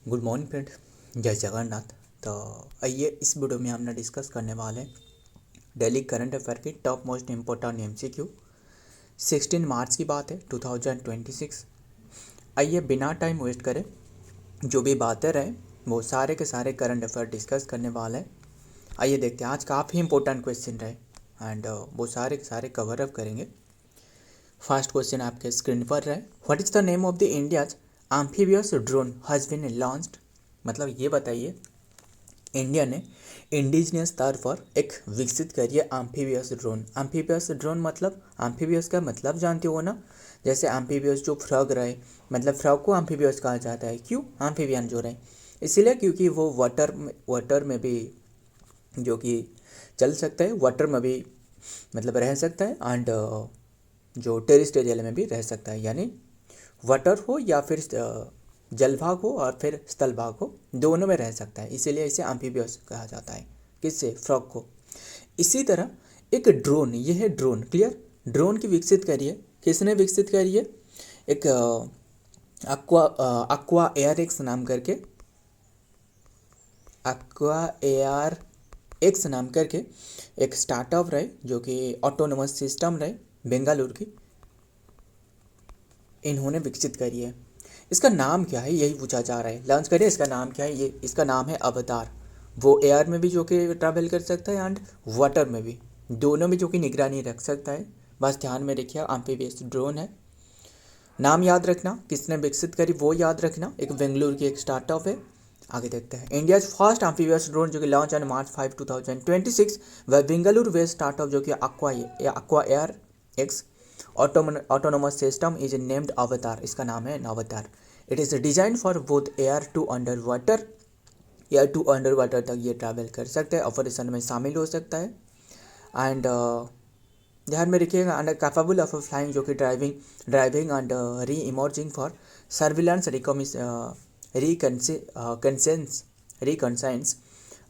Good morning friend, जय जगन्नाथ। तो आइए इस वीडियो में हमने डिस्कस करने वाले डेली करंट अफेयर की टॉप मोस्ट इम्पोर्टेंट MCQ 16 मार्च की बात है 2026। आइए बिना टाइम वेस्ट करे जो भी बातें रहे वो सारे के सारे करंट अफेयर डिस्कस करने वाले हैं। आइए देखते हैं, आज काफ़ी इंपॉर्टेंट क्वेश्चन रहे एंड वो सारे के सारे कवर अप करेंगे। फर्स्ट क्वेश्चन आपके स्क्रीन पर रहे, what is the name of the India's amphibious drone has been launched. मतलब ये बताइए, इंडिया ने इंडिजिनियस स्तर पर एक विकसित करी है एम्फीबियस ड्रोन। एम्फीबियस ड्रोन मतलब एम्फीबियस का मतलब जानते हो ना, जैसे एम्फीबियस जो फ्रॉग रहे, मतलब फ्रॉग को एम्फीबियस कहा जाता है। क्यों एम्फीबियन जो रहे, इसीलिए क्योंकि वो वाटर में भी जो कि चल सकता है, वाटर में भी मतलब रह सकता है एंड जो टेरिस्ट एरिया में भी रह सकता है, यानी वाटर हो या फिर जल भाग हो और फिर स्थल भाग हो, दोनों में रह सकता है, इसीलिए इसे एम्फीबियस कहा जाता है। किससे? फ्रॉग को। इसी तरह एक ड्रोन, ये है ड्रोन, क्लियर। ड्रोन की विकसित करी है, किसने विकसित करी है? एक अक्वा एयर एक्स नाम करके, अक्वा एयर एक्स नाम करके एक स्टार्टअप रहे जो कि ऑटोनोमस सिस्टम रहे बेंगलुरु की, इन्होंने विकसित करी है। इसका नाम क्या है, यही पूछा जा रहा है। लॉन्च करिए, इसका नाम क्या है? ये इसका नाम है अवतार। वो एयर में भी जो कि ट्रैवल कर सकता है एंड वाटर में भी, दोनों में जो कि निगरानी रख सकता है। बस ध्यान में रखिए, एम्फीबियस ड्रोन है। नाम याद रखना, किसने विकसित करी वो याद रखना। एक बेंगलुरु की एक स्टार्टअप है। आगे देखते हैं, इंडिया फर्स्ट एम्फीबियस ड्रोन जो कि लॉन्च ऑन March 5, 2026 वह बेंगलुरु बेस्ड स्टार्टअप जो कि aqua air X autonomous system is named Avatar. इसका नाम है Avatar. It is design for both air to under water, air to under water तक ये ट्रैवल कर सकते हैं, ऑपरेशन में शामिल हो सकता है। एंड ध्यान में रखिएगा, अंडर कैपेबल ऑफ फ्लाइंग जो कि driving and reemerging for surveillance reconnaissance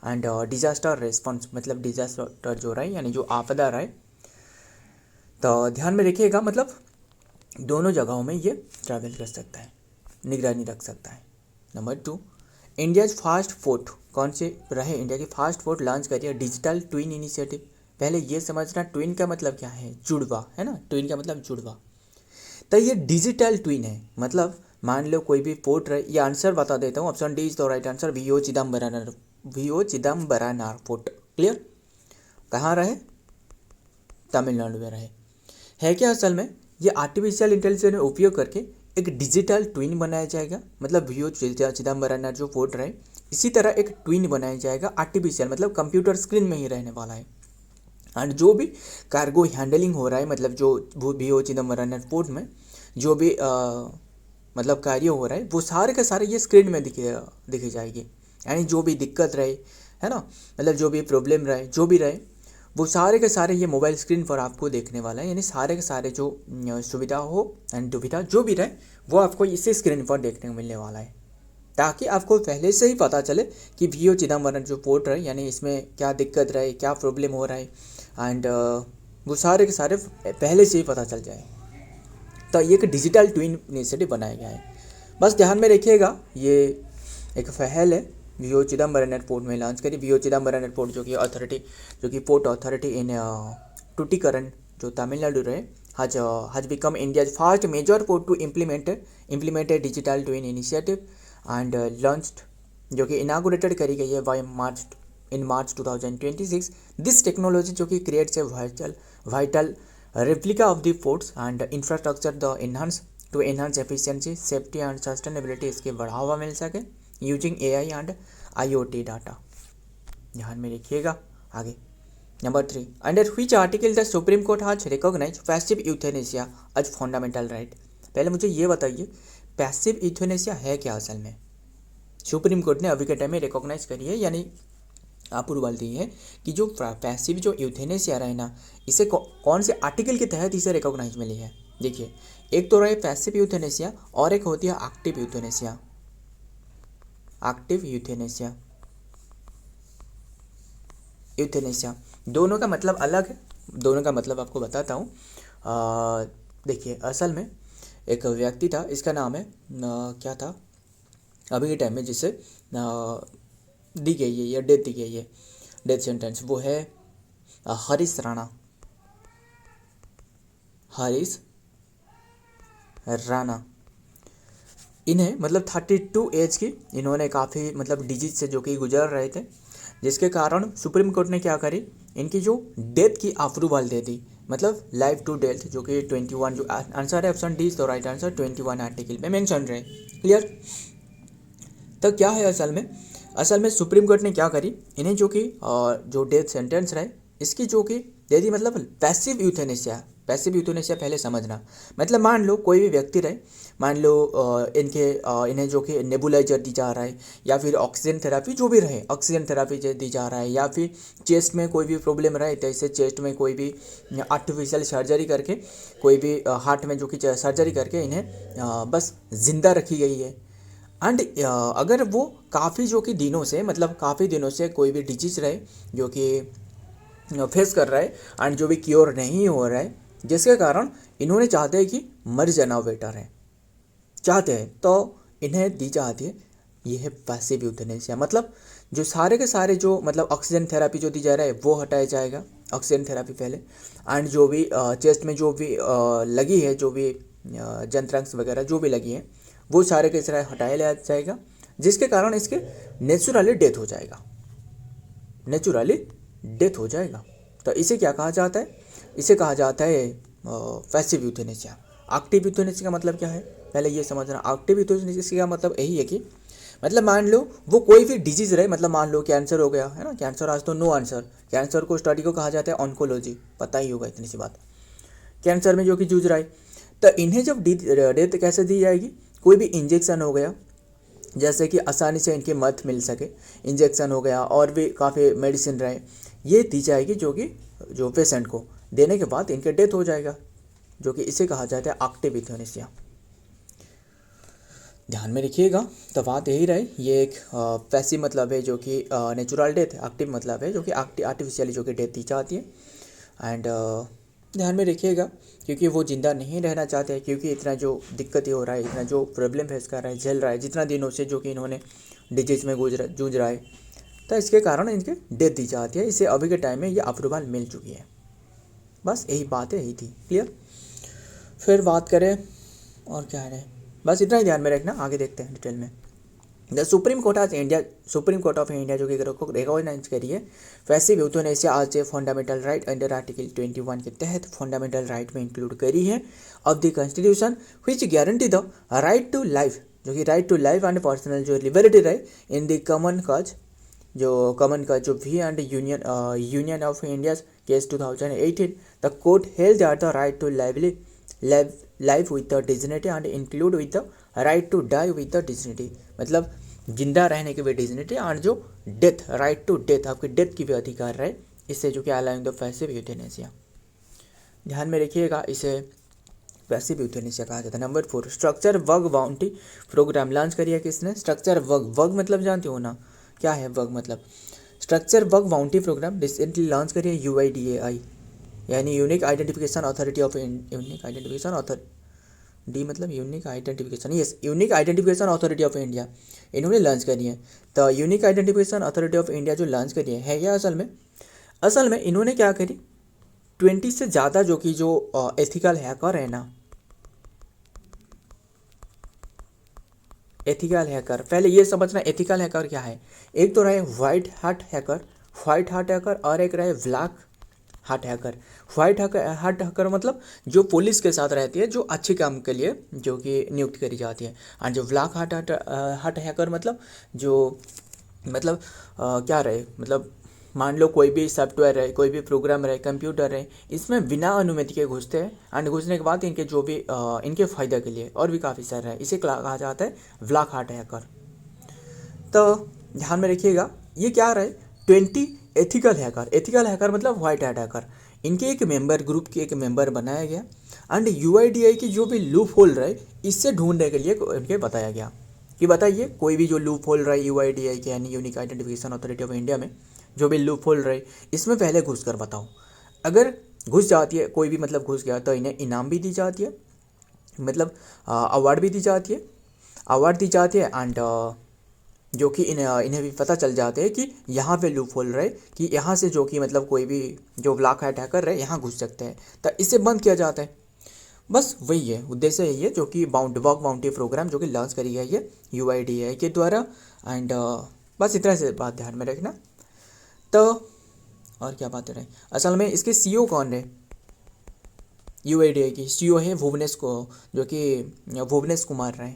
and disaster response, मतलब डिजास्टर जो रहे यानी जो आपदा रहे। तो ध्यान में रखिएगा, मतलब दोनों जगहों में ये ट्रैवल कर सकता है, निगरानी रख सकता है। नंबर 2, इंडियाज फास्ट फोर्ट, कौन से रहे? इंडिया की फास्ट फोर्ट लॉन्च करिए डिजिटल ट्विन इनिशिएटिव। पहले ये समझना, ट्विन का मतलब क्या है? जुड़वा, है ना। ट्विन का मतलब जुड़वा। तो ये डिजिटल ट्विन है, मतलब मान लो कोई भी पोर्ट रहे। ये आंसर बता देता हूँ, option D is the right answer, VO Chidambaranar port. Clear? कहाँ रहे? तमिलनाडु में रहे। है क्या असल में? ये आर्टिफिशियल इंटेलिजेंस का उपयोग करके एक डिजिटल ट्विन बनाया जाएगा, मतलब वीओ चिदम्बरनार जो पोर्ट रहे, इसी तरह एक ट्विन बनाया जाएगा आर्टिफिशियल, मतलब कंप्यूटर स्क्रीन में ही रहने वाला है। एंड जो भी कार्गो हैंडलिंग हो रहा है, मतलब जो वो वीओ चिदम्बरम एयरपोर्ट में जो भी मतलब कार्य हो रहा है, वो सारे के सारे ये स्क्रीन में दिखी जाएगी। यानी जो भी दिक्कत रहे, है ना, मतलब जो भी प्रॉब्लम रहे, जो भी रहे, वो सारे के सारे ये मोबाइल स्क्रीन पर आपको देखने वाला है। यानी सारे के सारे जो सुविधा हो एंड दुविधा जो भी रहे, वो आपको इसी स्क्रीन पर देखने को मिलने वाला है, ताकि आपको पहले से ही पता चले कि वीओ चिदम्बरम जो पोर्ट रहे, यानी इसमें क्या दिक्कत रहे, क्या प्रॉब्लम हो रहा है, एंड वो सारे के सारे पहले से ही पता चल जाए। तो ये एक डिजिटल ट्विन इनिशिएटिव बनाया गया है। बस ध्यान में रखिएगा, ये एक पहल है वीओ चिदम्बरम एयरपोर्ट में लॉन्च करी। वीओ चिदम्बरम एयरपोर्ट जो कि पोर्ट अथॉरिटी इन टूटिकरण जो तमिलनाडु रहे, has become India's first major port to implement a digital twin initiative and launched, जो कि इनागोरेटेड करी गई है March 2026। दिस टेक्नोलॉजी जो कि creates a vital replica of the ports and infrastructure the to enhance efficiency, safety and sustainability, इसके बढ़ावा मिल सके using AI and IoT data. ध्यान में रखिएगा। आगे number 3, under which article the Supreme Court has recognise passive euthanasia as fundamental right. पहले मुझे ये बताइए, पैसिव यूथेनेसिया है क्या असल में? सुप्रीम कोर्ट ने अभी के टाइम में रिकॉग्नाइज करी है, यानी अप्रूवल दी है कि जो पैसिव जो यूथेनेसिया रहे ना, इसे कौन से आर्टिकल के तहत इसे रिकॉग्नाइज मिली है? देखिए, एक तो रहे पैसिव यूथेनेसिया और एक होती है एक्टिव यूथेनेसिया। एक्टिव यूथेनेसिया दोनों का मतलब अलग है, दोनों का मतलब आपको बताता हूँ। देखिए, असल में एक व्यक्ति था, इसका नाम है क्या था, अभी के टाइम में जिसे दी गई है या डेथ दी गई है, डेथ सेंटेंस, वो है हरीश राणा। हरीश राणा, इन्हें मतलब 32 एज की इन्होंने काफ़ी मतलब डिजीज से जो कि गुजर रहे थे, जिसके कारण सुप्रीम कोर्ट ने क्या करी, इनकी जो डेथ की अप्रूवल दे दी, मतलब लाइफ टू डेथ, जो कि 21, जो आंसर है option D is the right answer, 21 article में मेंशन रहे। क्लियर। तो क्या है असल में सुप्रीम कोर्ट ने क्या करी, इन्हें जो कि जो डेथ सेंटेंस रहे इसकी जो कि दे दी, मतलब पैसिव यूथेनेसिया। पैसिव यूथेनेसिया पहले समझना, मतलब मान लो कोई भी व्यक्ति रहे, मान लो इन्हें जो कि नेबुलाइजर दी जा रहा है, या फिर ऑक्सीजन थेरापी जो भी रहे, ऑक्सीजन थेरापी दी जा रहा है, या फिर चेस्ट में कोई भी प्रॉब्लम रहे, जैसे चेस्ट में कोई भी आर्टिफिशियल सर्जरी करके, कोई भी हार्ट में जो कि सर्जरी करके इन्हें बस जिंदा रखी गई है। एंड अगर वो काफ़ी जो कि दिनों से, मतलब काफ़ी दिनों से कोई भी डिजीज रहे जो कि फेस कर रहा है एंड जो भी क्योर नहीं हो रहा है, जिसके कारण इन्होंने चाहते हैं कि मर जाना बेटर है, चाहते हैं, तो इन्हें दी जाती है ये है पैसिव यूथेनेसिया। मतलब जो सारे के सारे जो मतलब ऑक्सीजन थेरापी जो दी जा रहा है वो हटाया जाएगा, ऑक्सीजन थेरापी पहले, एंड जो भी चेस्ट में जो भी लगी है, जो भी जंत्रांश वगैरह जो भी लगी है, वो सारे के सारे हटाया लिया जाएगा, जिसके कारण इसके नेचुरली डेथ हो जाएगा, नेचुरली डेथ हो जाएगा। तो इसे क्या कहा जाता है, इसे कहा जाता है पैसिव यूथेनेसिया। एक्टिव यूथेनेसिया का मतलब क्या है, पहले ये समझना। एक्टिव यूथेनेसिया का मतलब यही है कि मतलब मान लो वो कोई भी डिजीज रहे, मतलब मान लो कैंसर हो गया है ना, कैंसर आज तो नो आंसर, कैंसर को स्टडी को कहा जाता है ऑन्कोलॉजी, पता ही होगा इतनी सी बात। कैंसर में जो कि जूझ रहा है, तो इन्हें जब डेथ कैसे दी जाएगी, कोई भी इंजेक्शन हो गया, जैसे कि आसानी से इनकी मत मिल सके, इंजेक्शन हो गया, और भी काफ़ी मेडिसिन रहे, ये दी जाएगी, जो कि जो पेशेंट को देने के बाद इनके डेथ हो जाएगा, जो कि इसे कहा जाता है एक्टिव यूथेनेसिया। ध्यान में रखिएगा, तो बात यही रहे, ये एक पैसिव मतलब है जो कि नेचुरल डेथ, एक्टिव मतलब है जो कि आर्टिफिशियली जो कि डेथ दी जाती है। एंड ध्यान में रखिएगा, क्योंकि वो ज़िंदा नहीं रहना चाहते, क्योंकि इतना जो दिक्कतें हो रहा है, इतना जो प्रॉब्लम फेस कर रहा है, झेल रहा है जितना दिनों से, जो कि इन्होंने डिजीज में जूझ रहा है, तो इसके कारण इनके डेथ दी जाती है। इसे अभी के टाइम में ये अप्रूवल मिल चुकी है। बस यही बात है, यही थी। क्लियर। फिर बात करें और क्या है, बस इतना ही ध्यान में रखना, आगे देखते हैं डिटेल में। The Supreme Court of India जो कि रिकॉग्नाइज करी है passive euthanasia as a fundamental right under article 21 के तहत फंडामेंटल राइट में इंक्लूड करी है of the constitution which guarantee the right to life, जो कि right to life and personal जो लिबर्टी रहे इन द कॉमन कॉज जो v and Union of India case 2018 the court held that the right to life with the dignity and include with the right to die with the dignity, मतलब जिंदा रहने की भी dignity, and जो death, right to death, आपकी death की भी अधिकार रहे, इससे जो कि अलाउइंग द पैसिव यूथेनेसिया। ध्यान में रखिएगा, इसे पैसिव यूथेनेसिया कहा जाता है। Number 4, structure work bounty programme launch करिए किसने, स्ट्रक्चर वर्क मतलब जानते हो ना क्या है वर्क मतलब, structure work bounty program recently launch करिए UIDAI, यानी unique identification authority of unique identification authority, D मतलब unique identification, yes, unique identification authority of India इन्होंने लॉन्च करी है। तो unique identification authority of India जो लॉन्च करी है या असल में इन्होंने क्या करी, 20 से ज़्यादा जो कि जो एथिकल हैकर है ना, एथिकल हैकर, पहले ये समझना एथिकल हैकर क्या है। एक तो रहे व्हाइट हार्ट हैकर और एक रहे black heart hacker. White heart hacker मतलब जो पुलिस के साथ रहती है, जो अच्छे काम के लिए जो कि नियुक्त करी जाती है, और जो ब्लैक हार्ट हैकर मतलब जो मतलब क्या रहे, मतलब मान लो कोई भी सॉफ्टवेयर है, कोई भी प्रोग्राम रहे, कंप्यूटर है, इसमें बिना अनुमति के घुसते हैं, एंड घुसने के बाद इनके जो भी इनके फ़ायदे के लिए और भी काफ़ी सारे है, इसे कहा जाता है ब्लैक हार्ट हैकर। तो ध्यान में रखिएगा, ये क्या रहे 20 एथिकल हैकर मतलब व्हाइट हैट हैकर, इनके एक मेंबर ग्रुप के एक मेंबर बनाया गया, एंड UIDAI की जो भी लूप होल रहे इससे ढूंढने के लिए इनके बताया गया कि बताइए कोई भी जो लूप होल रहे UIDAI के यानी unique identification authority of India में जो भी लूप होल रहे, इसमें पहले घुस कर बताओ। अगर घुस जाती है कोई भी, मतलब घुस गया, तो इन्हें इनाम भी दी जाती है, मतलब अवार्ड भी दी जाती है, अवार्ड दी जाती है एंड जो कि इन्हें भी पता चल जाते हैं कि यहाँ पे लूप होल रहे कि यहाँ से जो कि मतलब कोई भी जो ब्लॉक हैट हैकर रहे यहाँ घुस सकते हैं, तो इसे बंद किया जाता है। बस वही है, उद्देश्य यही है जो कि वर्क बाउंड्री प्रोग्राम जो कि लॉन्च करी गई है UIDAI के द्वारा एंड बस इतना से बात ध्यान में रखना। तो और क्या बातें रहे, असल में इसके CEO कौन रहे, UIDAI की CEO है भुवनेश को, जो कि भुवनेश कुमार रहे,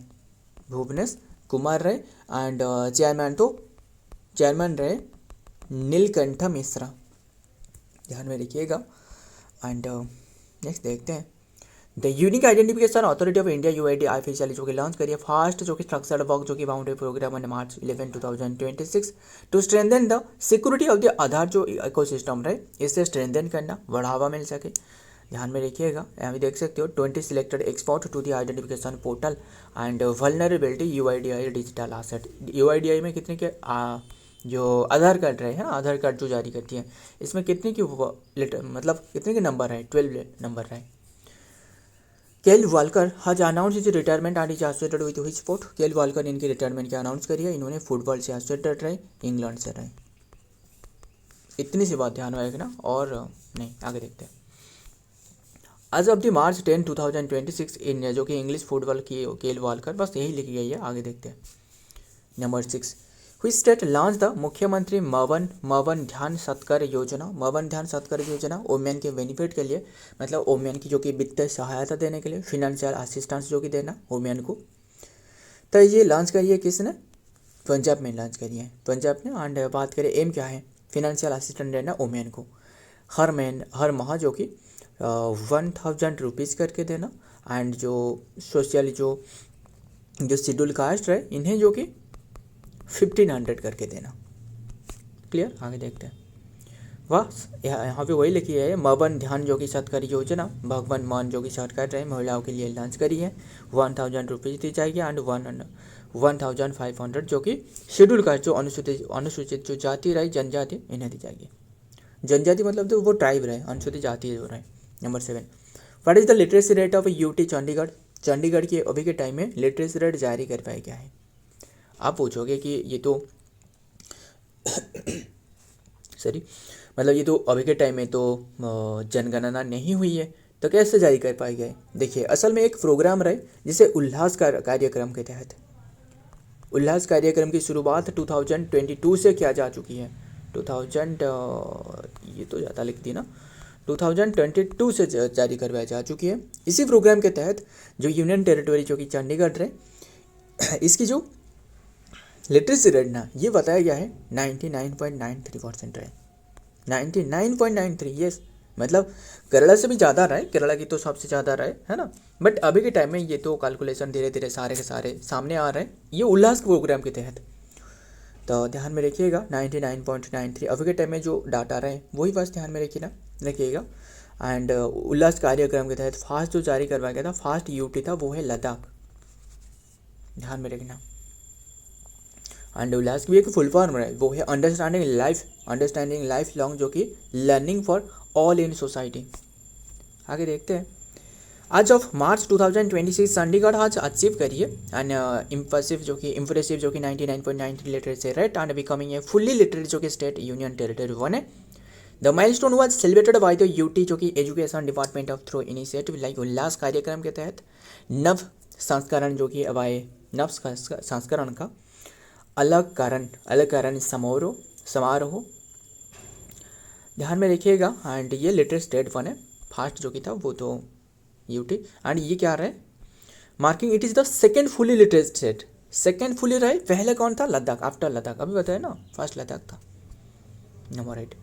भुवनेश कुमार रहे एंड चेयरमैन रहे नीलकंठ मिश्रा, ध्यान में रखिएगा। एंड नेक्स्ट देखते हैं, the unique identification authority of India UIDAI officially जो कि लॉन्च करिए फास्ट जो कि स्ट्रक्चर्ड वर्क जो कि boundary program on March 11, 2026 to strengthen the security of the Aadhaar जो इकोसिस्टम रहे, इससे स्ट्रेंथन करना, बढ़ावा मिल सके, ध्यान में रखिएगा। यहाँ भी देख सकते हो 20 selected export to the identification portal and vulnerability UIDAI digital asset. UIDAI में कितने के जो आधार कार्ड रहे हैं ना, आधार कार्ड जो जारी करती है, इसमें कितने की मतलब कितने के नंबर है, 12 नंबर रहे। केएल वालकर हज announce is retirement and is associated with which sport. KL Walker इनकी रिटायरमेंट की अनाउंस करी है, इन्होंने फुटबॉल से एसोसिएटेड रहे, इंग्लैंड से रहे। इतनी सी बात ध्यान में रखना और नहीं, आगे देखते हैं। आज ऑफ द March 10, 2026 इन जो कि इंग्लिश फुटबॉल की केएल वालकर, बस यही लिखी गई है, आगे देखते हैं। Number 6 which state launch the मुख्यमंत्री मवन ध्यान सत्कार योजना। मवन ध्यान सत्कार योजना वोमेन के बेनिफिट के लिए, मतलब वोमेन की जो कि वित्तीय सहायता देने के लिए, फिनेंशियल असिस्टेंस जो कि देना वोमेन को, तो ये लॉन्च करी है किसने, पंजाब में लॉन्च करी है, पंजाब ने। एंड बात करें एम क्या है, फिनेंशियल असिस्टेंट देना वोमेन को हर माह जो कि 1000 रुपीज़ करके देना। एंड जो सोशल जो शेड्यूल कास्ट है इन्हें जो कि 1500 करके देना। क्लियर, आगे देखते हैं। वाह, यहाँ पे वही लिखी है, मवन ध्यान जो कि सत्कार योजना भगवान मान जो कि सरकार रहे महिलाओं के लिए लॉन्च करी है। 1000 रुपीज़ दी जाएगी एंड 1500 जो कि शेड्यूल कास्ट जो अनुसूचित जो जाति रही, जनजाति, इन्हें दी जाएगी। जनजाति मतलब तो वो ट्राइब रहे, अनुसूचित जाति जो रहे। Number 7 what is the literacy rate of UT Chandigarh. Chandigarh की अभी के टाइम में लिटरेसी रेट जारी कर पाए क्या है। आप पूछोगे कि ये तो सॉरी मतलब ये तो अभी के टाइम में तो जनगणना नहीं हुई है, तो कैसे जारी कर पाए गए। देखिए, असल में एक प्रोग्राम रहे जिसे उल्लास कार्यक्रम के तहत, उल्लास कार्यक्रम की शुरुआत 2022 से किया जा चुकी है। 2000 ये तो ज़्यादा लिख दी ना, 2022 से जारी करवाई जा चुकी है। इसी प्रोग्राम के तहत जो यूनियन टेरिटरी जो कि चंडीगढ़ रहे, इसकी जो लिटरेसी रेट ना ये बताया गया है 99.93% रहे, 99.93। यस, मतलब केरला से भी ज़्यादा रहे, केरला की तो सबसे ज़्यादा रहे, है ना। बट अभी के टाइम में ये तो कैलकुलेशन धीरे धीरे सारे के सारे सामने आ रहे हैं, ये उल्लास प्रोग्राम के तहत। तो ध्यान में रखिएगा 99.93 अभी के टाइम में जो डाटा रहे वही बस ध्यान में रखिएगा। एंड उल्लास कार्यक्रम के तहत फास्ट जो जारी करवाया गया था, फास्ट UT था, वो है लद्दाख, ध्यान में रखना। एंड उल्लास की भी एक फुल फॉर्म है, वो है अंडरस्टैंडिंग लाइफ लॉन्ग जो कि learning for all in society. आगे देखते हैं। आज ऑफ March 2026 चंडीगढ़ आज अचीव करिए एंड इम्प्रेसिव जो कि 99.93 literacy rate and becoming a fully literate जो कि स्टेट यूनियन टेरिटरी बने। The milestone was celebrated by the UT जो कि education department of through initiative like Ullas कार्यक्रम के तहत नव संस्करण जो कि नव संस्करण का अलग कारण समारोह ध्यान में रखिएगा। एंड ये लिटरेट स्टेट बने, फास्ट जो कि था वो तो UT। एंड ये क्या रहे, marking it is the second fully literate state, second fully रहे, पहले कौन था, लद्दाख, आफ्टर लद्दाख, अभी बताया ना, फर्स्ट लद्दाख था। Number 8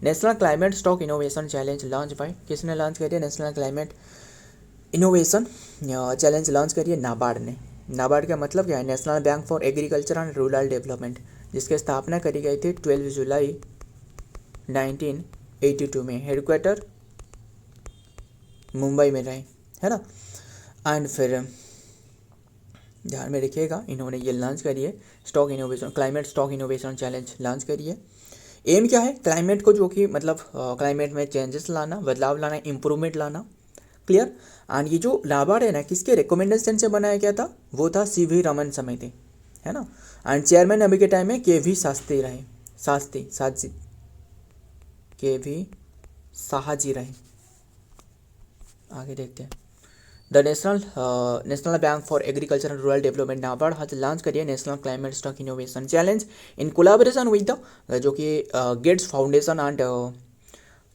national climate stock innovation challenge launch by, किसने लॉन्च करिए, national climate innovation challenge launch करिए नाबार्ड ने। नाबार्ड का मतलब क्या है, national bank for agriculture and rural development, जिसकी स्थापना करी गई थी 12 जुलाई 1982 में। हेडक्वार्टर मुंबई में रहे, है ना। एंड फिर ध्यान में रखिएगा, इन्होंने ये लॉन्च करी है stock innovation, climate stock innovation challenge launch करी है। एम क्या है, क्लाइमेट को जो कि मतलब क्लाइमेट में चेंजेस लाना, बदलाव लाना, इम्प्रूवमेंट लाना, क्लियर। एंड ये जो नाबार्ड है ना, किसके रिकमेंडेशन से बनाया गया था, वो था CV रमन समिति, है ना। एंड चेयरमैन अभी के टाइम में KV शास्त्री रहे, साजी KV साहाजी रहे। आगे देखते हैं। The national bank for agriculture and rural development NABARD has launch करिए national climate stock innovation challenge in collaboration with the जो कि गेट्स फाउंडेशन एंड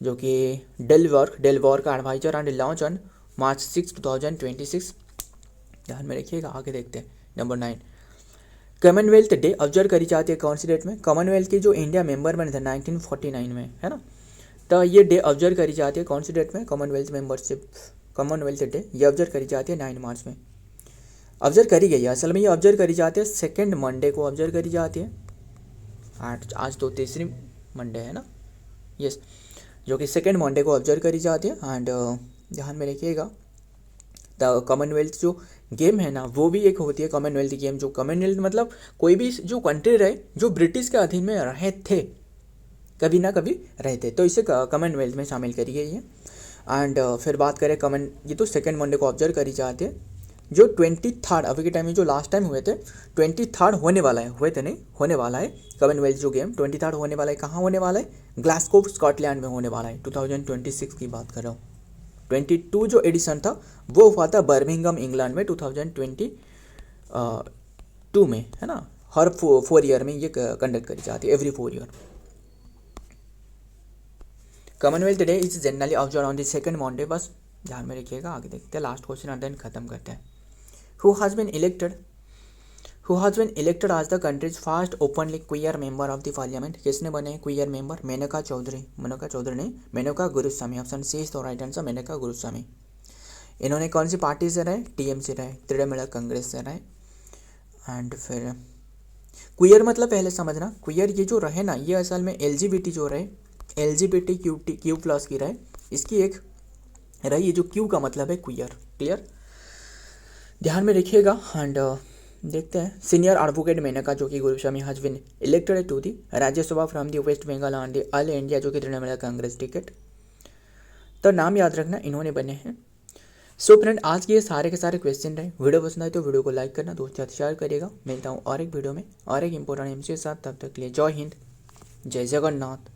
जो कि डेलवॉर का advisor and launch on March 6, 2026। ध्यान में रखिएगा। आगे देखते हैं। नंबर 9, कॉमनवेल्थ डे ऑब्जर्व करी जाती है कौन सी डेट में। कॉमनवेल्थ की जो इंडिया मेंबर बने थे 1949 में, है ना। तो ये डे ऑब्जर्व करी जाती है कौन सी डेट में, कॉमनवेल्थ डे ये ऑब्जर्व करी जाती है 9 मार्च में ऑब्जर्व करी गई है। असल में ये ऑब्जर्व करी जाती है सेकेंड मंडे को ऑब्जर्व करी जाती है। आज तो तीसरी मंडे है ना, यस, जो कि सेकेंड मंडे को ऑब्जर्व करी जाती है। एंड ध्यान में रखिएगा, द कॉमनवेल्थ जो गेम है ना, वो भी एक होती है कॉमनवेल्थ गेम। जो कॉमनवेल्थ मतलब कोई भी जो कंट्री रहे जो ब्रिटिश के अधीन में रहे थे, कभी ना कभी रहते, तो इसे कॉमनवेल्थ में शामिल करी गई है। एंड फिर बात करें ये तो सेकेंड मंडे को ऑब्जर्व करी जाती है। जो 23rd अभी के टाइम में जो लास्ट टाइम हुए थे 23rd होने वाला है, हुए थे नहीं, होने वाला है कॉमनवेल्थ जो गेम 23rd होने वाला है। कहाँ होने वाला है, ग्लासगो स्कॉटलैंड में होने वाला है। 2026 की बात कर रहा हूँ। 22 जो एडिशन था वो हुआ था बर्मिंघम इंग्लैंड में 2022 में, है ना। हर 4 ईयर में ये कंडक्ट करी जाती है, every 4 year. Commonwealth day is generally observe on the second Monday, बस ध्यान में रखिएगा। आगे देखते हैं लास्ट क्वेश्चन और देन खत्म करते हैं। Who has been elected as the country's first openly queer member of the parliament. किसने बने क्वियर मेंबर, मेनका चौधरी नहीं, Menaka Guruswamy. Option C is the right answer, Menaka Guruswamy. इन्होंने कौन सी पार्टी से रहे, TMC रहे, तृणमूल कांग्रेस से रहे। एंड फिर क्वियर मतलब पहले समझना, क्वियर ये जो रहे ना, ये असल में LGBT जो रहे, LGBTQ+ की रहे, इसकी एक रही, ये जो Q का मतलब है क्वियर, क्लियर, ध्यान में रखिएगा। एंड देखते हैं। सीनियर एडवोकेट मेनका जो कि Guruswamy has been elected to the Rajya Sabha from the west Bengal and the all India जो कि तृणमूल कांग्रेस टिकट। तो नाम याद रखना, इन्होंने बने हैं। सो फ्रेंड, आज के ये सारे के सारे क्वेश्चन रहे। वीडियो पसंद आए तो वीडियो को लाइक करना, दोस्तों साथ शेयर करिएगा। मिलता हूँ और एक वीडियो में और एक इंपॉर्टेंट एमसी के साथ। तब तक के लिए जय हिंद, जय जगन्नाथ।